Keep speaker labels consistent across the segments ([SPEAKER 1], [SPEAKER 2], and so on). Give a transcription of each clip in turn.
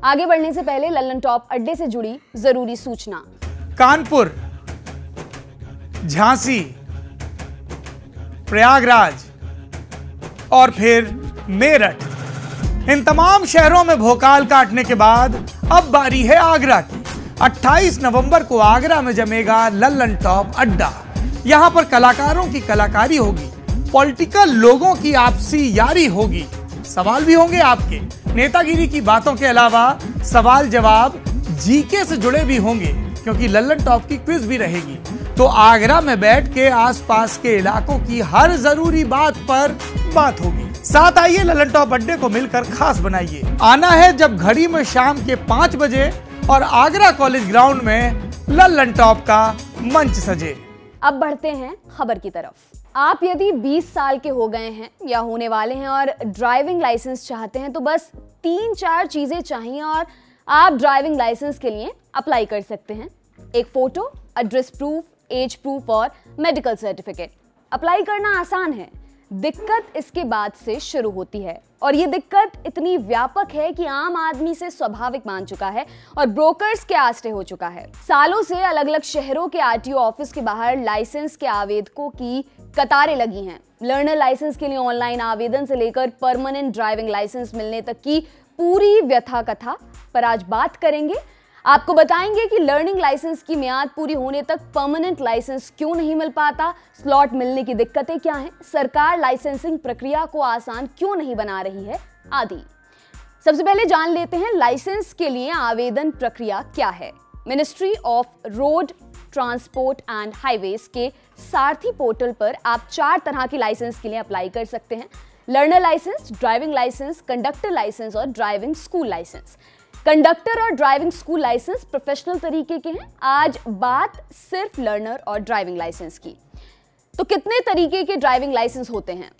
[SPEAKER 1] आगे बढ़ने से पहले लल्लन टॉप अड्डे से जुड़ी जरूरी सूचना।
[SPEAKER 2] कानपुर, झांसी, प्रयागराज और फिर मेरठ, इन तमाम शहरों में भोकाल काटने के बाद अब बारी है आगरा की। 28 नवंबर को आगरा में जमेगा लल्लन टॉप अड्डा। यहां पर कलाकारों की कलाकारी होगी, पॉलिटिकल लोगों की आपसी यारी होगी, सवाल भी होंगे आपके। नेतागिरी की बातों के अलावा सवाल जवाब जीके से जुड़े भी होंगे, क्योंकि लल्लन टॉप की क्विज भी रहेगी। तो आगरा में बैठ के आसपास के इलाकों की हर जरूरी बात पर बात होगी। साथ आइए लल्लन टॉप अड्डे को मिलकर खास बनाइए। आना है जब घड़ी में शाम के 5 बजे और आगरा कॉलेज ग्राउंड में लल्लन टॉप का मंच सजे।
[SPEAKER 1] अब बढ़ते हैं खबर की तरफ। आप यदि 20 साल के हो गए हैं या होने वाले हैं और ड्राइविंग लाइसेंस चाहते हैं तो बस 3-4 चीजें चाहिए और आप ड्राइविंग लाइसेंस के लिए अप्लाई कर सकते हैं। एक photo, address proof, age proof और मेडिकल सर्टिफिकेट। अप्लाई करना आसान है, दिक्कत इसके बाद से शुरू होती है और ये दिक्कत इतनी व्यापक है कि आम आदमी से स्वाभाविक मान चुका है और ब्रोकर्स के आश्रय हो चुका है। सालों से अलग अलग शहरों के आरटीओ ऑफिस के बाहर लाइसेंस के आवेदकों की कतारें लगी हैं। लर्नर लाइसेंस के लिए ऑनलाइन आवेदन से लेकर परमानेंट ड्राइविंग लाइसेंस मिलने तक की पूरी व्यथा कथा पर आज बात करेंगे। आपको बताएंगे कि लर्निंग लाइसेंस की मियाद पूरी होने तक परमानेंट लाइसेंस क्यों नहीं मिल पाता, स्लॉट मिलने की दिक्कतें क्या हैं, सरकार लाइसेंसिंग प्रक्रिया को आसान क्यों नहीं बना रही है, आदि। सबसे पहले जान लेते हैं लाइसेंस के लिए आवेदन प्रक्रिया क्या है। Ministry of road transport and highways के सारथी पोर्टल पर आप 4 तरह की लाइसेंस के लिए अप्लाई कर सकते हैं। Learner licence, driving licence, conductor licence और ड्राइविंग स्कूल लाइसेंस। कंडक्टर और ड्राइविंग स्कूल लाइसेंस प्रोफेशनल तरीके के हैं। आज बात सिर्फ लर्नर और ड्राइविंग लाइसेंस की। तो कितने तरीके के ड्राइविंग लाइसेंस होते हैं?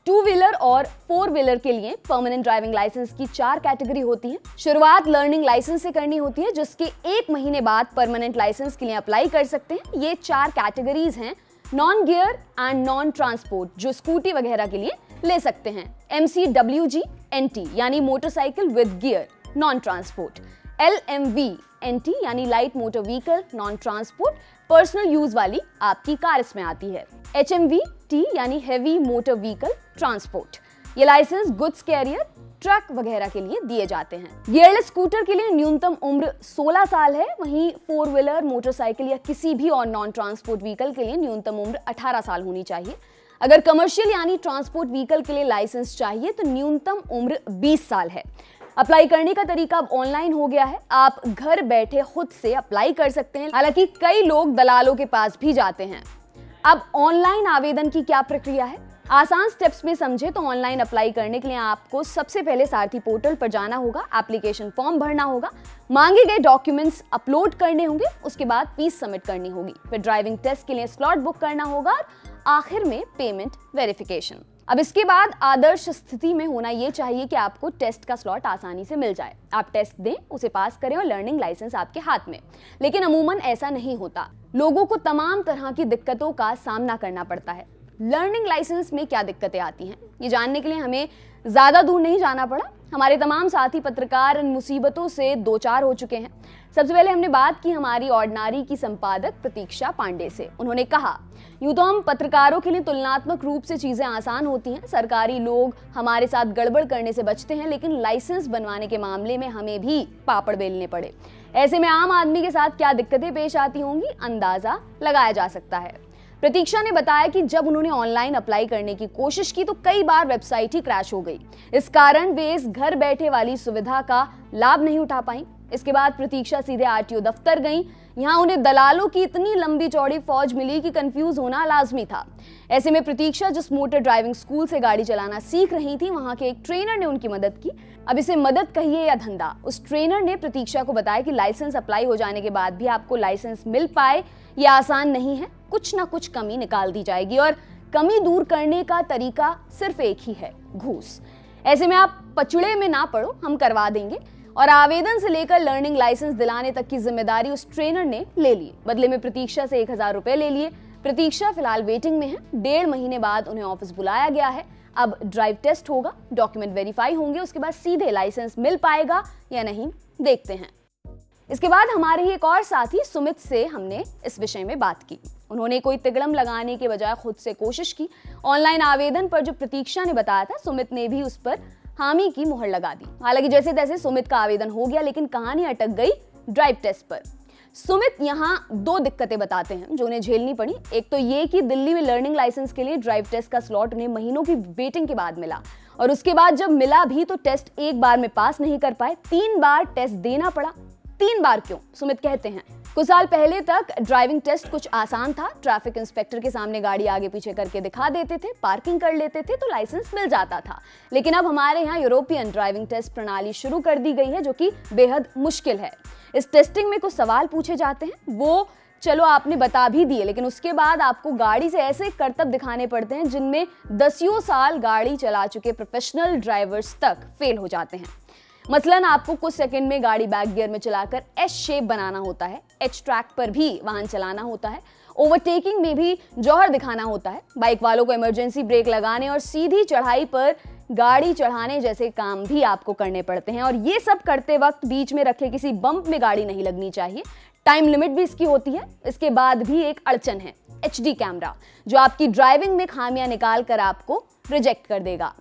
[SPEAKER 1] 2 व्हीलर और 4 व्हीलर के लिए परमानेंट ड्राइविंग लाइसेंस की 4 कैटेगरी होती है। शुरुआत लर्निंग लाइसेंस से करनी होती है, जिसके 1 महीने बाद परमानेंट लाइसेंस के लिए अप्लाई कर सकते हैं। ये 4 कैटेगरीज हैं। Non gear and non transport, जो स्कूटी वगैरह के लिए ले सकते हैं। MCWG NT यानी motorcycle with gear, non transport. LMV NT यानी light motor vehicle, non transport, personal use वाली आपकी कार इसमें आती है। HMV T यानी हैवी मोटर व्हीकल, ट्रांसपोर्ट। ये लाइसेंस गुड्स कैरियर, ट्रक वगैरह के लिए दिए जाते हैं। गियरलेस स्कूटर के लिए न्यूनतम उम्र 16 साल है। वहीं 4 व्हीलर, मोटरसाइकिल या किसी भी और नॉन ट्रांसपोर्ट व्हीकल के लिए न्यूनतम उम्र 18 साल होनी चाहिए। अगर कमर्शियल यानी ट्रांसपोर्ट व्हीकल के लिए लाइसेंस चाहिए तो न्यूनतम उम्र 20 साल है। अप्लाई करने का तरीका अब ऑनलाइन हो गया है। आप घर बैठे खुद से अप्लाई कर सकते हैं। हालांकि कई लोग दलालों के पास भी जाते हैं। अब ऑनलाइन आवेदन की क्या प्रक्रिया है, आसान स्टेप्स में समझे तो ऑनलाइन अप्लाई करने के लिए आपको सबसे पहले सारथी पोर्टल पर जाना होगा, एप्लीकेशन फॉर्म भरना होगा, मांगे गए डॉक्यूमेंट्स अपलोड करने होंगे, उसके बाद फीस सबमिट करनी होगी, फिर ड्राइविंग टेस्ट के लिए स्लॉट बुक करना होगा और आखिर में पेमेंट वेरिफिकेशन। अब इसके बाद आदर्श स्थिति में होना यह चाहिए कि आपको टेस्ट का स्लॉट आसानी से मिल जाए। आप टेस्ट दें, उसे पास करें और लर्निंग लाइसेंस आपके हाथ में। लेकिन अमूमन ऐसा नहीं होता। लोगों को तमाम तरह की दिक्कतों का सामना करना पड़ता है। लर्निंग लाइसेंस में क्या दिक्कतें आती हैं, ये जानने के लिए हमें ज्यादा दूर नहीं जाना पड़ा। हमारे तमाम साथी पत्रकार इन मुसीबतों से 2-4 हो चुके हैं। सबसे पहले हमने बात की हमारी ऑर्डिनरी की संपादक प्रतीक्षा पांडे से। उन्होंने कहा, यूं तो हम पत्रकारों के लिए तुलनात्मक रूप से चीजें आसान होती हैं, सरकारी लोग हमारे साथ गड़बड़ करने से बचते हैं, लेकिन लाइसेंस बनवाने के मामले में हमें भी पापड़ बेलने पड़े। ऐसे में आम आदमी के साथ क्या दिक्कतें पेश आती होंगी, अंदाजा लगाया जा सकता है। प्रतीक्षा ने बताया कि जब उन्होंने ऑनलाइन अप्लाई करने की कोशिश की तो कई बार वेबसाइट ही क्रैश हो गई। इस कारण वे इस घर बैठे वाली सुविधा का लाभ नहीं उठा पाई। इसके बाद प्रतीक्षा सीधे आरटीओ दफ्तर गई। यहाँ उन्हें दलालों की इतनी लंबी चौड़ी फौज मिली कि कंफ्यूज होना लाजमी था। ऐसे में प्रतीक्षा जिस मोटर ड्राइविंग स्कूल से गाड़ी चलाना सीख रही थी, वहां के एक ट्रेनर ने उनकी मदद की। अब इसे मदद कहिए या धंधा, उस ट्रेनर ने प्रतीक्षा को बताया कि लाइसेंस अप्लाई हो जाने के बाद भी आपको लाइसेंस मिल पाए ये आसान नहीं है, कुछ ना कुछ कमी निकाल दी जाएगी और कमी दूर करने का तरीका सिर्फ एक ही है, घूस। ऐसे में आप पचड़े में ना पड़ो, हम करवा देंगे। और आवेदन से लेकर लर्निंग लाइसेंस दिलाने तक की जिम्मेदारी उस ट्रेनर ने ले ली। बदले में प्रतीक्षा से 1000 रुपए ले लिए। प्रतीक्षा फिलहाल वेटिंग में है। 1.5 महीने बाद उन्हें ऑफिस बुलाया गया है। अब ड्राइव टेस्ट होगा, डॉक्यूमेंट वेरीफाई होंगे, उसके बाद सीधे लाइसेंस मिल पाएगा या नहीं, देखते हैं। इसके बाद हमारे ही एक और साथी सुमित से हमने इस विषय में बात की। उन्होंने कोई तिगड़म लगाने के बजाय खुद से कोशिश की। ऑनलाइन आवेदन पर जो प्रतीक्षा ने बताया था, सुमित ने भी उस पर हामी की मुहर लगा दी। हालांकि जैसे तैसे सुमित का आवेदन हो गया, लेकिन कहानी अटक गई ड्राइव टेस्ट पर। सुमित यहाँ 2 दिक्कतें बताते हैं जो उन्हें झेलनी पड़ी। एक तो ये कि दिल्ली में लर्निंग लाइसेंस के लिए ड्राइव टेस्ट का स्लॉट उन्हें महीनों की वेटिंग के बाद मिला, और उसके बाद जब मिला भी तो टेस्ट एक बार में पास नहीं कर पाए, 3 बार टेस्ट देना पड़ा। 3 बार क्यों? सुमित कहते हैं कुछ साल पहले तक ड्राइविंग टेस्ट कुछ आसान था। ट्रैफिक इंस्पेक्टर के सामने गाड़ी आगे पीछे करके दिखा देते थे, पार्किंग कर लेते थे तो लाइसेंस मिल जाता था। लेकिन अब हमारे यहाँ यूरोपियन ड्राइविंग टेस्ट प्रणाली शुरू कर दी गई है, जो कि बेहद मुश्किल है। इस टेस्टिंग में कुछ सवाल पूछे जाते हैं, वो चलो आपने बता भी दिए, लेकिन उसके बाद आपको गाड़ी से ऐसे करतब दिखाने पड़ते हैं जिनमें 10 साल गाड़ी चला चुके प्रोफेशनल ड्राइवर्स तक फेल हो जाते हैं। मसलन आपको कुछ सेकंड में गाड़ी बैक गियर में चलाकर एस शेप बनाना होता है, एच ट्रैक पर भी वाहन चलाना होता है, ओवरटेकिंग में भी जौहर दिखाना होता है, बाइक वालों को इमरजेंसी ब्रेक लगाने और सीधी चढ़ाई पर गाड़ी चढ़ाने जैसे काम भी आपको करने पड़ते हैं। और ये सब करते वक्त बीच में रखे किसी बम्प में गाड़ी नहीं लगनी चाहिए। टाइम लिमिट भी इसकी होती है। इसके बाद भी एक अड़चन है, HD कैमरा, जो आपकी ड्राइविंग में खामियां निकाल कर आपको रिजेक्ट कर देगा।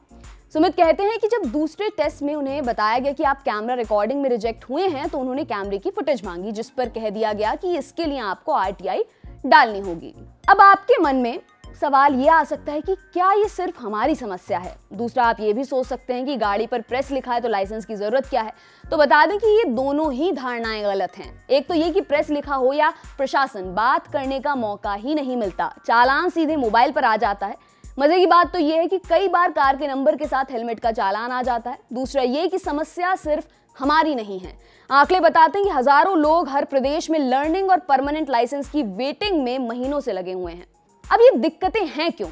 [SPEAKER 1] सुमित कहते हैं कि जब दूसरे टेस्ट में उन्हें बताया गया कि आप कैमरा रिकॉर्डिंग में रिजेक्ट हुए हैं, तो उन्होंने कैमरे की फुटेज मांगी, जिस पर कह दिया गया कि इसके लिए आपको RTI डालनी होगी। अब आपके मन में सवाल ये आ सकता है कि क्या ये सिर्फ हमारी समस्या है? दूसरा, आप ये भी सोच सकते हैं कि गाड़ी पर प्रेस लिखा है तो लाइसेंस की जरूरत क्या है? तो बता दें कि ये दोनों ही धारणाएं गलत हैं। एक तो ये कि प्रेस लिखा हो या प्रशासन, बात करने का मौका ही नहीं मिलता, चालान सीधे मोबाइल पर आ जाता है। मजे की बात तो ये है कि कई बार कार के नंबर के साथ हेलमेट का चालान आ जाता है। दूसरा ये कि समस्या सिर्फ हमारी नहीं है। आंकड़े बताते हैं कि हजारों लोग हर प्रदेश में लर्निंग और परमानेंट लाइसेंस की वेटिंग में महीनों से लगे हुए हैं। अब ये दिक्कतें हैं क्यों?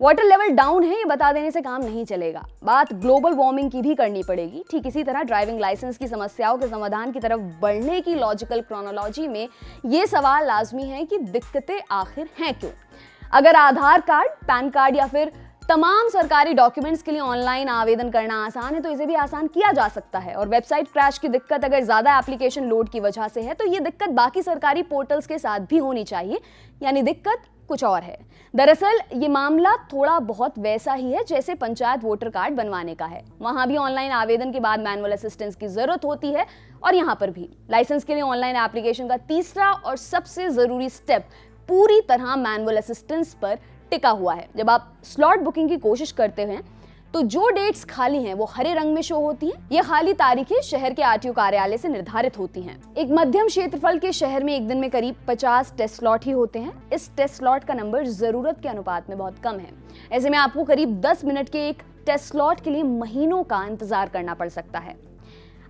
[SPEAKER 1] वाटर लेवल डाउन है, ये बता देने से काम नहीं चलेगा। बात ग्लोबल वार्मिंग की भी करनी पड़ेगी। ठीक इसी तरह ड्राइविंग लाइसेंस की समस्याओं के समाधान की तरफ बढ़ने की लॉजिकल क्रोनोलॉजी में ये सवाल लाजमी है कि दिक्कतें आखिर हैं क्यों? अगर आधार कार्ड, पैन कार्ड या फिर तमाम सरकारी डॉक्यूमेंट्स के लिए ऑनलाइन आवेदन करना आसान है, तो इसे भी आसान किया जा सकता है। और वेबसाइट क्रैश की दिक्कत अगर ज्यादा एप्लीकेशन लोड की वजह से है, तो ये दिक्कत बाकी सरकारी पोर्टल्स के साथ भी होनी चाहिए, यानी दिक्कत कुछ और है। दरअसल ये मामला थोड़ा बहुत वैसा ही है जैसे पंचायत वोटर कार्ड बनवाने का है। वहां भी ऑनलाइन आवेदन के बाद मैनुअल असिस्टेंस की जरूरत होती है, और यहाँ पर भी लाइसेंस के लिए ऑनलाइन एप्लीकेशन का तीसरा और सबसे जरूरी स्टेप पूरी तरह मैनुअल असिस्टेंस पर टिका हुआ है। जब आप स्लॉट बुकिंग की कोशिश करते हैं तो जो डेट्स खाली हैं वो हरे रंग में शो होती हैं। ये खाली तारीखें शहर के RTO कार्यालय से निर्धारित होती हैं। एक मध्यम क्षेत्रफल के शहर में एक दिन में करीब 50 टेस्ट स्लॉट ही होते हैं। इस टेस्ट स्लॉट का नंबर जरूरत के अनुपात में बहुत कम है। ऐसे में आपको करीब 10 मिनट के एक टेस्ट स्लॉट के लिए महीनों का इंतजार करना पड़ सकता है।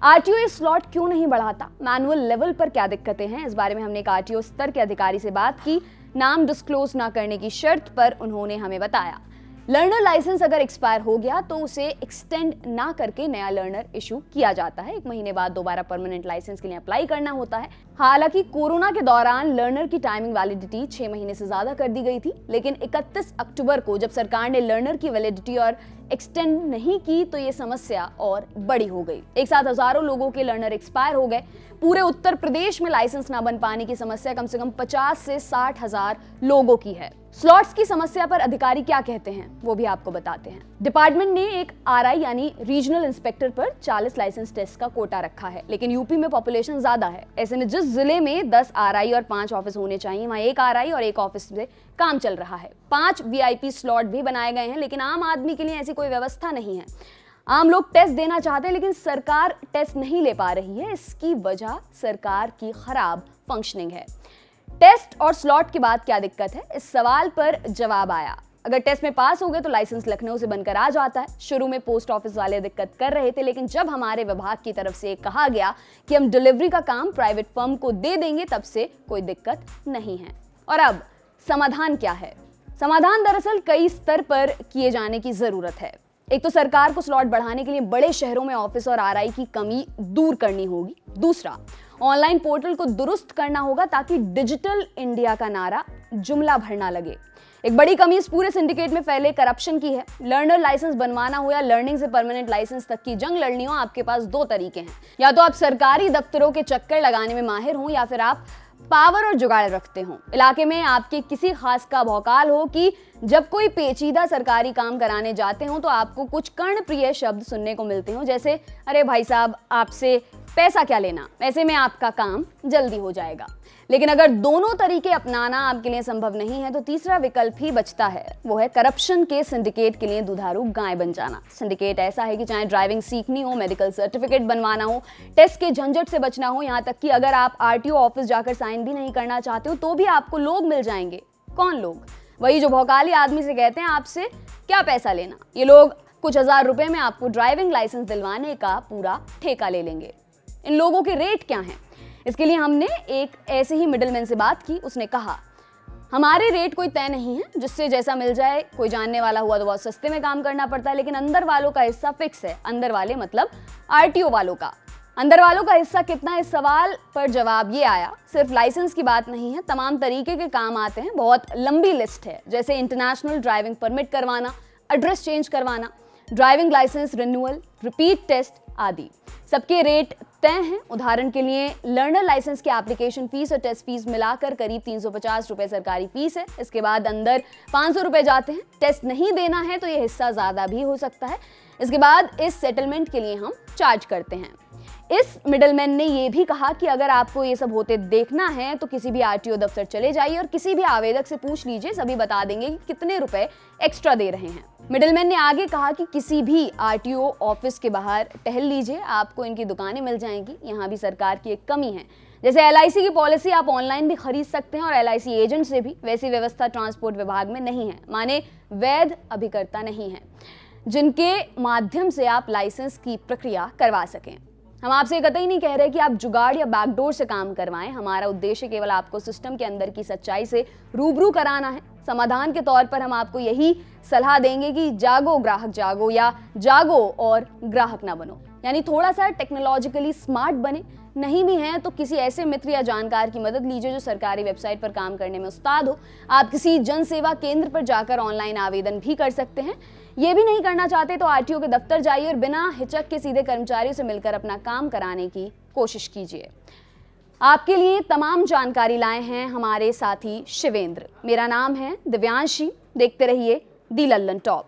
[SPEAKER 1] RTO इस स्लॉट क्यों नहीं बढ़ाता? मैनुअल लेवल पर क्या दिक्कतें हैं? इस बारे में हमने एक RTO स्तर के अधिकारी से बात की। नाम डिस्क्लोज ना करने की शर्त पर उन्होंने हमें बताया, लर्नर लाइसेंस अगर एक्सपायर हो गया तो उसे एक्सटेंड ना करके नया लर्नर इशू किया जाता है। 1 महीने बाद दोबारा परमानेंट लाइसेंस के लिए अप्लाई करना होता है। हालांकि कोरोना के दौरान लर्नर की टाइमिंग वैलिडिटी 6 महीने से ज्यादा कर दी गई थी, लेकिन 31 अक्टूबर को जब सरकार ने लर्नर की वैलिडिटी और एक्सटेंड नहीं की तो ये समस्या और बड़ी हो गई। एक साथ हजारों लोगों के लर्नर एक्सपायर हो गए। पूरे उत्तर प्रदेश में लाइसेंस ना बन पाने की समस्या कम से कम 50 से 60 हजार लोगों की है। स्लॉट्स की समस्या पर अधिकारी क्या कहते हैं वो भी आपको बताते हैं। डिपार्टमेंट ने एक RI यानी रीजनल इंस्पेक्टर पर 40 लाइसेंस टेस्ट का कोटा रखा है, लेकिन यूपी में पॉपुलेशन ज्यादा है। ऐसे में जिस जिले में 10 RI और 5 ऑफिस होने चाहिए, वहां 1 RI और 1 ऑफिस से काम चल रहा है। 5 VIP स्लॉट भी बनाए गए हैं, लेकिन आम आदमी के लिए ऐसी कोई व्यवस्था नहीं है। आम लोग टेस्ट देना चाहते हैं, लेकिन सरकार टेस्ट नहीं ले पा रही है। इसकी वजह सरकार की खराब फंक्शनिंग है। टेस्ट और स्लॉट के बाद क्या दिक्कत है, इस सवाल पर जवाब आया। अगर टेस्ट में पास हो गए तो लाइसेंस लखनऊ से बनकर आ जाता है। शुरू में पोस्ट ऑफिस वाले दिक्कत कर रहे थे, लेकिन जब हमारे विभाग की तरफ से कहा गया कि हम डिलीवरी का काम प्राइवेट फर्म को दे देंगे, तब से कोई दिक्कत नहीं है। और अब समाधान क्या है? समाधान दरअसल कई स्तर पर किए जाने की जरूरत है। एक तो सरकार को स्लॉट बढ़ाने के लिए बड़े शहरों में ऑफिस और RI की कमी दूर करनी होगी। दूसरा, ऑनलाइन पोर्टल को दुरुस्त करना होगा ताकि डिजिटल इंडिया का नारा जुमला भर ना लगे। एक बड़ी कमी इस पूरे सिंडिकेट में फैले करप्शन की है। लर्नर लाइसेंस बनवाना हो या लर्निंग से परमानेंट लाइसेंस तक की जंग लड़नी हो, आपके पास दो तरीके हैं। या तो आप सरकारी दफ्तरों के चक्कर लगाने में माहिर हो या फिर आप पावर और जुगाड़ रखते हो। इलाके में आपके किसी खास का भौकाल हो कि जब कोई पेचीदा सरकारी काम कराने जाते हो तो आपको कुछ कर्णप्रिय शब्द सुनने को मिलते हो, जैसे अरे भाई साहब आपसे पैसा क्या लेना, ऐसे में आपका काम जल्दी हो जाएगा। लेकिन अगर दोनों तरीके अपनाना आपके लिए संभव नहीं है तो तीसरा विकल्प ही बचता है, वो है करप्शन के सिंडिकेट के लिए दुधारू गाय बन जाना। सिंडिकेट ऐसा है कि चाहे ड्राइविंग सीखनी हो, मेडिकल सर्टिफिकेट बनवाना हो, टेस्ट के झंझट से बचना हो, यहाँ तक कि अगर आप आरटीओ ऑफिस जाकर साइन भी नहीं करना चाहते हो तो भी आपको लोग मिल जाएंगे। कौन लोग? वही जो भौकाली आदमी से कहते हैं आपसे क्या पैसा लेना। ये लोग कुछ हजार रुपए में आपको ड्राइविंग लाइसेंस दिलवाने का पूरा ठेका ले लेंगे। इन लोगों के रेट क्या हैं? इसके लिए हमने एक ऐसे ही मिडलमैन से बात की। उसने कहा हमारे रेट कोई तय नहीं है, जिससे जैसा मिल जाए। कोई जानने वाला हुआ तो बहुत सस्ते में काम करना पड़ता है, लेकिन अंदर वालों का हिस्सा फिक्स है। अंदर वाले मतलब आरटीओ वालों का। अंदर वालों का हिस्सा कितना, इस सवाल पर जवाब ये आया, सिर्फ लाइसेंस की बात नहीं है, तमाम तरीके के काम आते हैं। बहुत लंबी लिस्ट है, जैसे इंटरनेशनल ड्राइविंग परमिट करवाना, एड्रेस चेंज करवाना, driving licence renewal, repeat test आदि। सबके रेट तय हैं। उदाहरण के लिए लर्नर लाइसेंस की एप्लीकेशन फीस और टेस्ट फीस मिलाकर करीब 350 रुपए सरकारी फीस है। इसके बाद अंदर 500 रुपए जाते हैं। टेस्ट नहीं देना है तो ये हिस्सा ज़्यादा भी हो सकता है। इसके बाद इस सेटलमेंट के लिए हम चार्ज करते हैं। इस मिडलमैन ने यह भी कहा कि अगर आपको ये सब होते देखना है तो किसी भी आरटीओ दफ्तर चले जाइए और किसी भी आवेदक से पूछ लीजिए, सभी बता देंगे कि कितने रुपए एक्स्ट्रा दे रहे हैं। मिडलमैन ने आगे कहा कि किसी भी आरटीओ ऑफिस के बाहर टहल लीजिए, आपको इनकी दुकानें मिल जाएंगी। यहाँ भी सरकार की एक कमी है, जैसे एलआईसी की पॉलिसी आप ऑनलाइन भी खरीद सकते हैं और एलआईसी एजेंट से भी। वैसी व्यवस्था ट्रांसपोर्ट विभाग में नहीं है, माने वैध अभिकर्ता नहीं है जिनके माध्यम से आप लाइसेंस की प्रक्रिया करवा सकें। हम आपसे कतई नहीं कह रहे कि आप जुगाड़ या बैकडोर से काम करवाएं। हमारा उद्देश्य केवल आपको सिस्टम के अंदर की सच्चाई से रूबरू कराना है। समाधान के तौर पर हम आपको यही सलाह देंगे कि जागो ग्राहक जागो, या जागो और ग्राहक ना बनो। यानी थोड़ा सा टेक्नोलॉजिकली स्मार्ट बने। नहीं भी हैं तो किसी ऐसे मित्र या जानकार की मदद लीजिए जो सरकारी वेबसाइट पर काम करने में उस्ताद हो। आप किसी जन सेवा केंद्र पर जाकर ऑनलाइन आवेदन भी कर सकते हैं। ये भी नहीं करना चाहते तो आरटीओ के दफ्तर जाइए और बिना हिचक के सीधे कर्मचारियों से मिलकर अपना काम कराने की कोशिश कीजिए। आपके लिए तमाम जानकारी लाए हैं हमारे साथी शिवेंद्र। मेरा नाम है दिव्यांशी। देखते रहिए दी लल्लन टॉप।